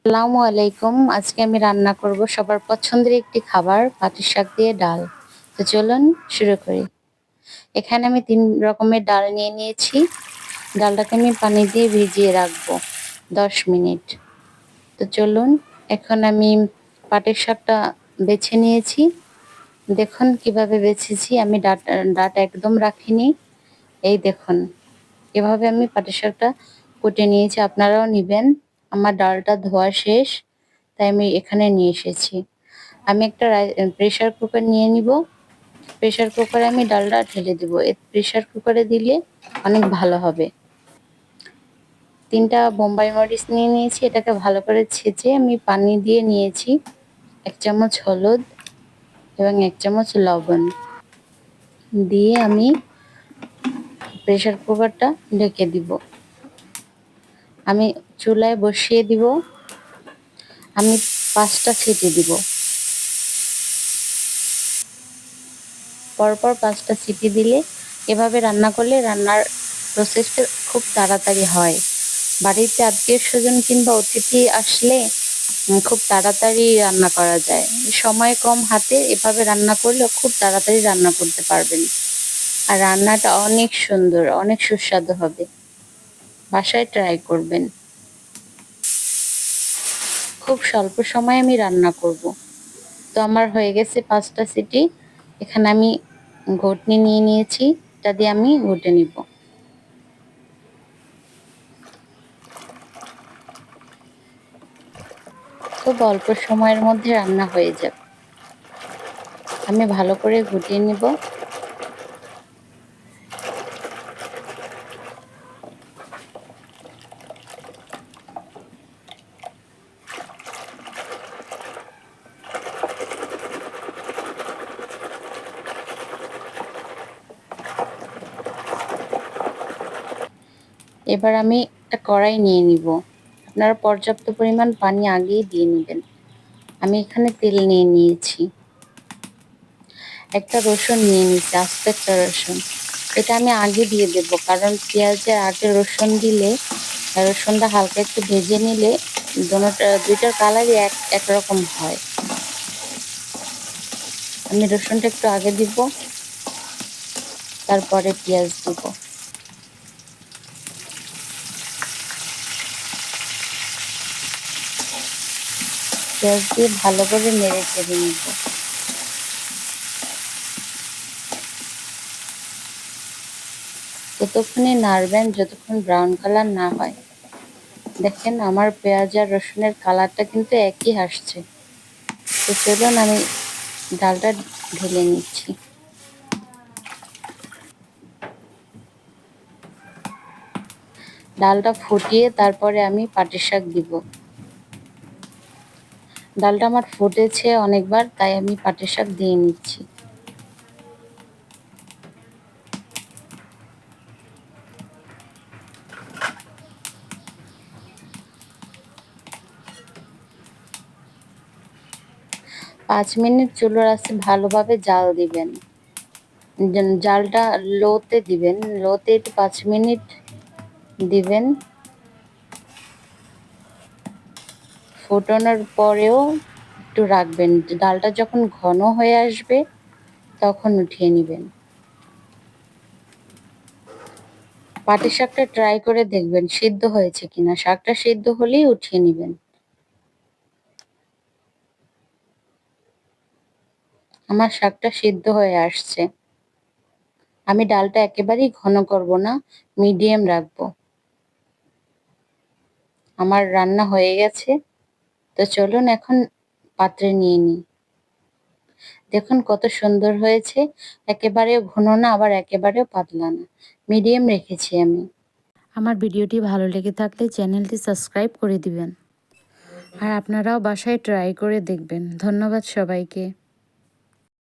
আসসালামু আলাইকুম। আজকে আমি রান্না করব সবার পছন্দের একটি খাবার, পাটির শাক দিয়ে ডাল। তো চলুন শুরু করি। এখানে আমি ৩ রকমের ডাল নিয়ে নিয়েছি। ডালটাকে আমি পানি দিয়ে ভিজিয়ে রাখবো ১০ মিনিট। তো চলুন, এখন আমি পাটির শাকটা বেছে নিয়েছি। দেখুন কিভাবে বেছেছি, আমি ডাঁটা একদম রাখিনি। এই দেখুন, এভাবে আমি পাটির শাকটা কুটে নিয়েছি, আপনারাও নিবেন। আমার ডালটা ধোয়া শেষ, তাই আমি এখানে নিয়ে এসেছি। আমি একটা প্রেসার কুকার নিয়ে নিব। প্রেসার কুকারে আমি ডালটা ঢেলে দেব। প্রেসার কুকারে দিলে অনেক ভালো হবে। ৩টা বোম্বাই মরিচ নিয়ে নিয়েছি, এটাকে ভালো করে ছেঁচে আমি পানি দিয়ে নিয়েছি। ১ চামচ হলুদ এবং ১ চামচ লবণ দিয়ে আমি প্রেসার কুকারটা ঢেকে দিব। আমি চুলায় বসিয়ে দিব। আমি ৫টা সিটি দিব। পরপর ৫টা সিটি দিলে, এভাবে রান্না করলে রান্নার প্রসেসটা খুব তাড়াতাড়ি হয়। বাড়িতে আত্মীয়স্বজন কিংবা অতিথি আসলে খুব তাড়াতাড়ি রান্না করা যায়। সময় কম হাতে এভাবে রান্না করলে খুব তাড়াতাড়ি রান্না করতে পারবেন। আর রান্নাটা অনেক সুন্দর, অনেক সুস্বাদু হবে। বাসায় ট্রাই করবেন। খুব স্বল্প সময়ে আমি রান্না করব। তো আমার হয়ে গেছে ৫টা সিটি। এখানে আমি ঘুটনি নিয়ে নিয়েছি, এটা দিয়ে আমি ঘুটে নিব। খুব অল্প সময়ের মধ্যে রান্না হয়ে যাবে। আমি ভালো করে ঘুটিয়ে নিব। এবার আমি একটা কড়াই নিয়ে নিব। আপনারা পর্যাপ্ত পরিমাণ পানি আগেই দিয়ে নেবেন। আমি এখানে তেল নিয়ে নিয়েছি। একটা রসুন নিয়ে নিয়েছি, আস্ত একটা রসুন। এটা আমি আগে দিয়ে দেব, কারণ পেঁয়াজের আগে রসুন দিলে, রসুনটা হালকা একটু ভেজে নিলে দুইটার কালারই একরকম হয়। আমি রসুনটা একটু আগে দিব, তারপরে পেঁয়াজ দিব। পেঁয়াজ দিয়ে ভালো করে নেড়ে চেড়ে নিব। ততক্ষণে নাড়বেন যতক্ষণ ব্রাউন কালার না হয়। দেখেন আমার পেঁয়াজ আর রসুনের কালারটা কিন্তু একই আসছে। তো চলুন আমি ডালটা ঢেলে নিচ্ছি। ডালটা ফুটিয়ে তারপরে আমি পাটির শাক দিব। ডালটা আমার ফুটেছে অনেকবার, তাই আমি পাটির শাক দিয়ে নিচ্ছি। পাঁচ মিনিট চুলার আঁচে ভালোভাবে জাল দিবেন। জালটা লোতে দিবেন, লোতে একটু ৫ মিনিট দিবেন। ফোটানোর পরেও একটু রাখবেন। ডালটা যখন ঘন হয়ে আসবে তখন উঠিয়ে নেবেন। পাটির শাকটা ট্রাই করে দেখবেন সিদ্ধ হয়েছে কিনা। শাকটা সিদ্ধ হলেই উঠিয়ে নেবেন। আমার শাকটা সিদ্ধ হয়ে আসছে। আমি ডালটা একেবারেই ঘন করব না, মিডিয়াম রাখবো। আমার রান্না হয়ে গেছে। তো চলুন এখন পাত্রে নিয়ে নিই। দেখুন কত সুন্দর হয়েছে। একেবারেও ঘন না, আবার একেবারেও পাতলা না, মিডিয়াম রেখেছি আমি। আমার ভিডিওটি ভালো লেগে থাকলে চ্যানেলটি সাবস্ক্রাইব করে দিবেন। আর আপনারাও বাসায় ট্রাই করে দেখবেন। ধন্যবাদ সবাইকে।